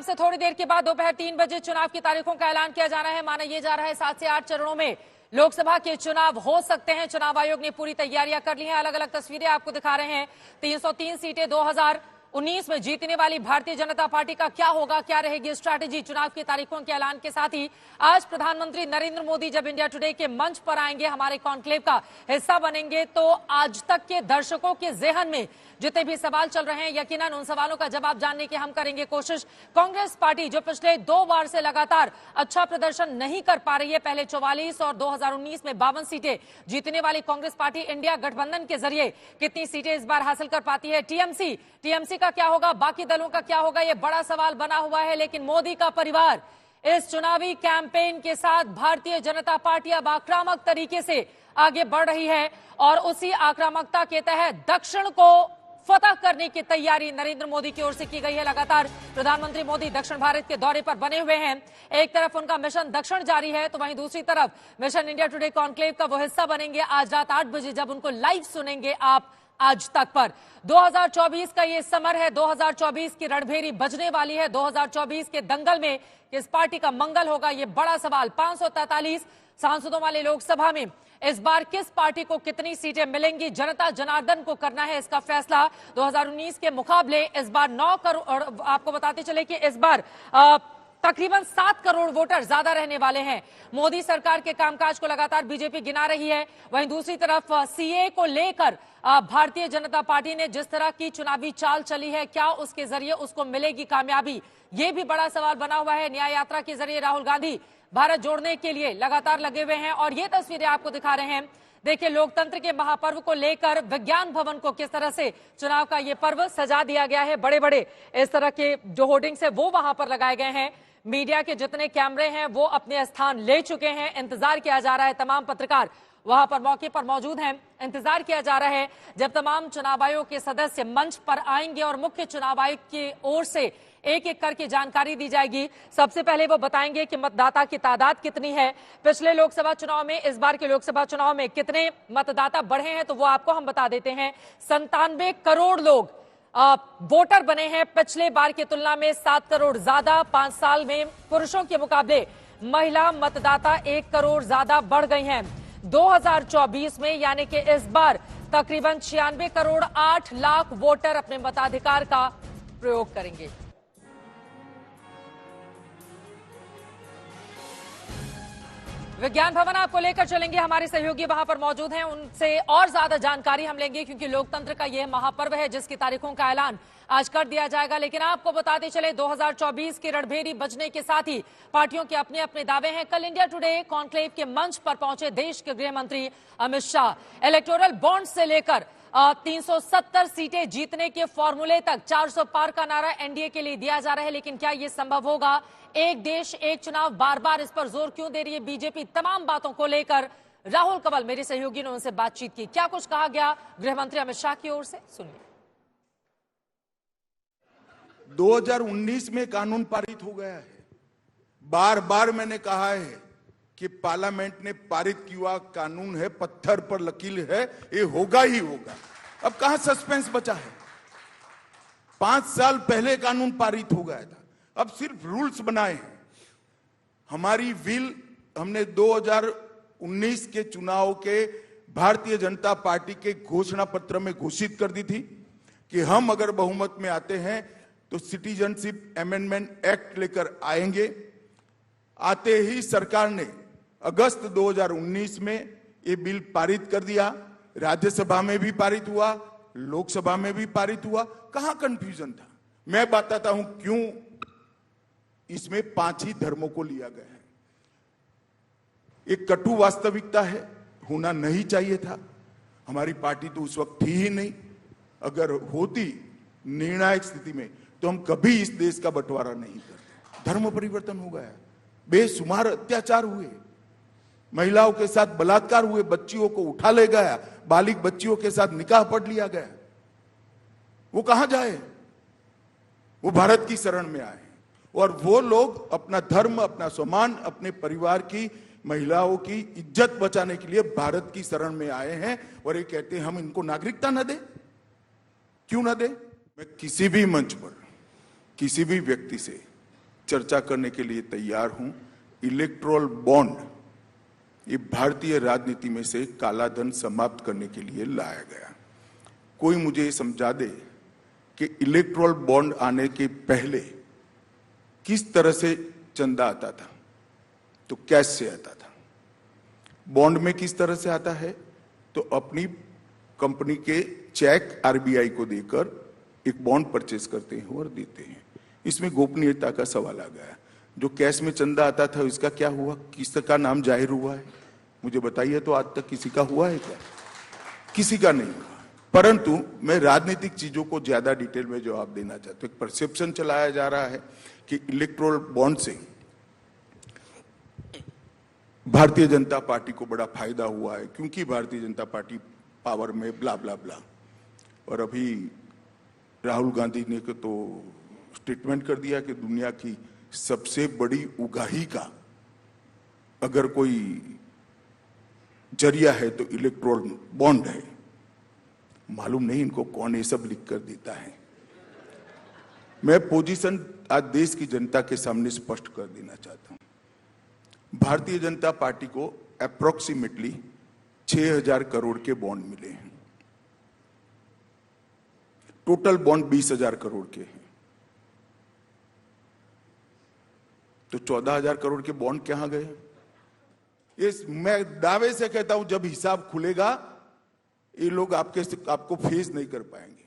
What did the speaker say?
अब से थोड़ी देर के बाद दोपहर 3 बजे चुनाव की तारीखों का ऐलान किया जाना है। माना यह जा रहा है 7 से 8 चरणों में लोकसभा के चुनाव हो सकते हैं। चुनाव आयोग ने पूरी तैयारियां कर ली हैं। अलग अलग तस्वीरें आपको दिखा रहे हैं। 303 सीटें 2019 में जीतने वाली भारतीय जनता पार्टी का क्या होगा, क्या रहेगी स्ट्रैटेजी। चुनाव की तारीखों के ऐलान के साथ ही आज प्रधानमंत्री नरेंद्र मोदी जब इंडिया टुडे के मंच पर आएंगे, हमारे कॉन्क्लेव का हिस्सा बनेंगे, तो आज तक के दर्शकों के जेहन में जितने भी सवाल चल रहे हैं, यकीनन उन सवालों का जवाब जानने की हम करेंगे कोशिश। कांग्रेस पार्टी जो पिछले 2 बार से लगातार अच्छा प्रदर्शन नहीं कर पा रही है, पहले 44 और 2019 में 52 सीटें जीतने वाली कांग्रेस पार्टी इंडिया गठबंधन के जरिए कितनी सीटें इस बार हासिल कर पाती है। टीएमसी का क्या होगा, बाकी दलों का क्या होगा, यह बड़ा सवाल बना हुआ है। लेकिन मोदी का परिवार इस चुनावी कैंपेन के साथ भारतीय जनता पार्टी अब आक्रामक तरीके से आगे बढ़ रही है और उसी आक्रामकता के तहत दक्षिण को फतह करने की तैयारी नरेंद्र मोदी की ओर से की गई है। लगातार प्रधानमंत्री मोदी दक्षिण भारत के दौरे पर बने हुए हैं। एक तरफ उनका मिशन दक्षिण जारी है, तो वहीं दूसरी तरफ मिशन इंडिया टुडे कॉन्क्लेव का वो हिस्सा बनेंगे। आज रात 8 बजे जब उनको लाइव सुनेंगे आप आज तक पर। 2024 का ये समर है, 2024 की रणभेरी बजने वाली है। 2024 के दंगल में किस पार्टी का मंगल होगा, ये बड़ा सवाल। 543 सांसदों वाले लोकसभा में इस बार किस पार्टी को कितनी सीटें मिलेंगी, जनता जनार्दन को करना है इसका फैसला। 2019 के मुकाबले इस बार 9 करोड़, आपको बताते चले कि इस बार तकरीबन 7 करोड़ वोटर ज्यादा रहने वाले हैं। मोदी सरकार के कामकाज को लगातार बीजेपी गिना रही है। वहीं दूसरी तरफ सीए को लेकर भारतीय जनता पार्टी ने जिस तरह की चुनावी चाल चली है, क्या उसके जरिए उसको मिलेगी कामयाबी, ये भी बड़ा सवाल बना हुआ है। न्याय यात्रा के जरिए राहुल गांधी भारत जोड़ने के लिए लगातार लगे हुए हैं और ये तस्वीरें आपको दिखा रहे हैं। देखिए, लोकतंत्र के महापर्व को लेकर विज्ञान भवन को किस तरह से चुनाव का ये पर्व सजा दिया गया है। बड़े बड़े इस तरह के जो होर्डिंग्स है वो वहां पर लगाए गए हैं। मीडिया के जितने कैमरे हैं वो अपने स्थान ले चुके हैं। इंतजार किया जा रहा है, तमाम पत्रकार वहां पर मौके पर मौजूद हैं। इंतजार किया जा रहा है जब तमाम चुनाव आयोग के सदस्य मंच पर आएंगे और मुख्य चुनाव आयुक्त की ओर से एक एक करके जानकारी दी जाएगी। सबसे पहले वो बताएंगे कि मतदाता की तादाद कितनी है, पिछले लोकसभा चुनाव में इस बार के लोकसभा चुनाव में कितने मतदाता बढ़े हैं, तो वो आपको हम बता देते हैं। 97 करोड़ लोग वोटर बने हैं, पिछले बार की तुलना में 7 करोड़ ज्यादा। 5 साल में पुरुषों के मुकाबले महिला मतदाता 1 करोड़ ज्यादा बढ़ गई हैं। 2024 में यानी कि इस बार तकरीबन 96 करोड़ 8 लाख वोटर अपने मताधिकार का प्रयोग करेंगे। विज्ञान भवन आपको लेकर चलेंगे, हमारे सहयोगी वहां पर मौजूद हैं, उनसे और ज्यादा जानकारी हम लेंगे क्योंकि लोकतंत्र का यह महापर्व है जिसकी तारीखों का ऐलान आज कर दिया जाएगा। लेकिन आपको बताते चले 2024 की रणभेरी बजने के साथ ही पार्टियों के अपने अपने दावे हैं। कल इंडिया टुडे कॉन्क्लेव के मंच पर पहुंचे देश के गृह मंत्री अमित शाह। इलेक्टोरल बॉन्ड से लेकर 370 सीटें जीतने के फॉर्मूले तक 400 पार का नारा एनडीए के लिए दिया जा रहा है। लेकिन क्या यह संभव होगा? एक देश एक चुनाव, बार बार इस पर जोर क्यों दे रही है बीजेपी? तमाम बातों को लेकर राहुल कंवल, मेरे सहयोगी ने उनसे बातचीत की। क्या कुछ कहा गया गृह मंत्री अमित शाह की ओर से, सुनिए। 2019 में कानून पारित हो गया है। बार बार मैंने कहा है कि पार्लियामेंट ने पारित किया कानून है, पत्थर पर लकीर है, ये होगा ही होगा। अब कहां सस्पेंस बचा है? 5 साल पहले कानून पारित हो गया था, अब सिर्फ रूल्स बनाए हैं। हमारी विल हमने 2019 के चुनाव के भारतीय जनता पार्टी के घोषणा पत्र में घोषित कर दी थी कि हम अगर बहुमत में आते हैं तो सिटीजनशिप अमेंडमेंट एक्ट लेकर आएंगे। आते ही सरकार ने अगस्त 2019 में ये बिल पारित कर दिया। राज्यसभा में भी पारित हुआ, लोकसभा में भी पारित हुआ। कहां कंफ्यूजन था? मैं बताता हूं क्यों इसमें 5 ही धर्मों को लिया गया है। एक कटु वास्तविकता है, होना नहीं चाहिए था। हमारी पार्टी तो उस वक्त थी ही नहीं। अगर होती निर्णायक स्थिति में तो हम कभी इस देश का बंटवारा नहीं करते। धर्म परिवर्तन हो गया, बेशुमार अत्याचार हुए, महिलाओं के साथ बलात्कार हुए, बच्चियों को उठा ले गया, बालिग बच्चियों के साथ निकाह पढ़ लिया गया। वो कहां जाए? वो भारत की शरण में आए और वो लोग अपना धर्म, अपना सम्मान, अपने परिवार की महिलाओं की इज्जत बचाने के लिए भारत की शरण में आए हैं और ये कहते हैं हम इनको नागरिकता न दें। क्यों न दें? मैं किसी भी मंच पर किसी भी व्यक्ति से चर्चा करने के लिए तैयार हूं। इलेक्टोरल बॉन्ड ये भारतीय राजनीति में से काला धन समाप्त करने के लिए लाया गया। कोई मुझे समझा दे कि इलेक्टोरल बॉन्ड आने के पहले किस तरह से चंदा आता था, तो कैश से आता था। बॉन्ड में किस तरह से आता है, तो अपनी कंपनी के चेक आरबीआई को देकर एक बॉन्ड परचेज करते हैं और देते हैं। इसमें गोपनीयता का सवाल आ गया। जो कैश में चंदा आता था इसका क्या हुआ, किसका नाम जाहिर हुआ है, मुझे बताइए। तो आज तक किसी का हुआ है क्या? किसी का नहीं हुआ। परंतु मैं राजनीतिक चीजों को ज्यादा डिटेल में जवाब देना चाहता हूं। एक परसेप्शन चलाया जा रहा है कि इलेक्टोरल बॉन्ड से भारतीय जनता पार्टी को बड़ा फायदा हुआ है क्योंकि भारतीय जनता पार्टी पावर में ब्ला ब्ला ब्ला। और अभी राहुल गांधी ने तो स्टेटमेंट कर दिया कि दुनिया की सबसे बड़ी उगाही का अगर कोई जरिया है तो इलेक्टोरल बॉन्ड है। मालूम नहीं इनको कौन ये सब लिख कर देता है। मैं पोजीशन आज देश की जनता के सामने स्पष्ट कर देना चाहता हूं। भारतीय जनता पार्टी को अप्रोक्सीमेटली 6,000 करोड़ के बॉन्ड मिले हैं। टोटल बॉन्ड 20,000 करोड़ के हैं। तो 14,000 करोड़ के बॉन्ड कहां गए? ये मैं दावे से कहता हूं जब हिसाब खुलेगा ये लोग आपको फेस नहीं कर पाएंगे।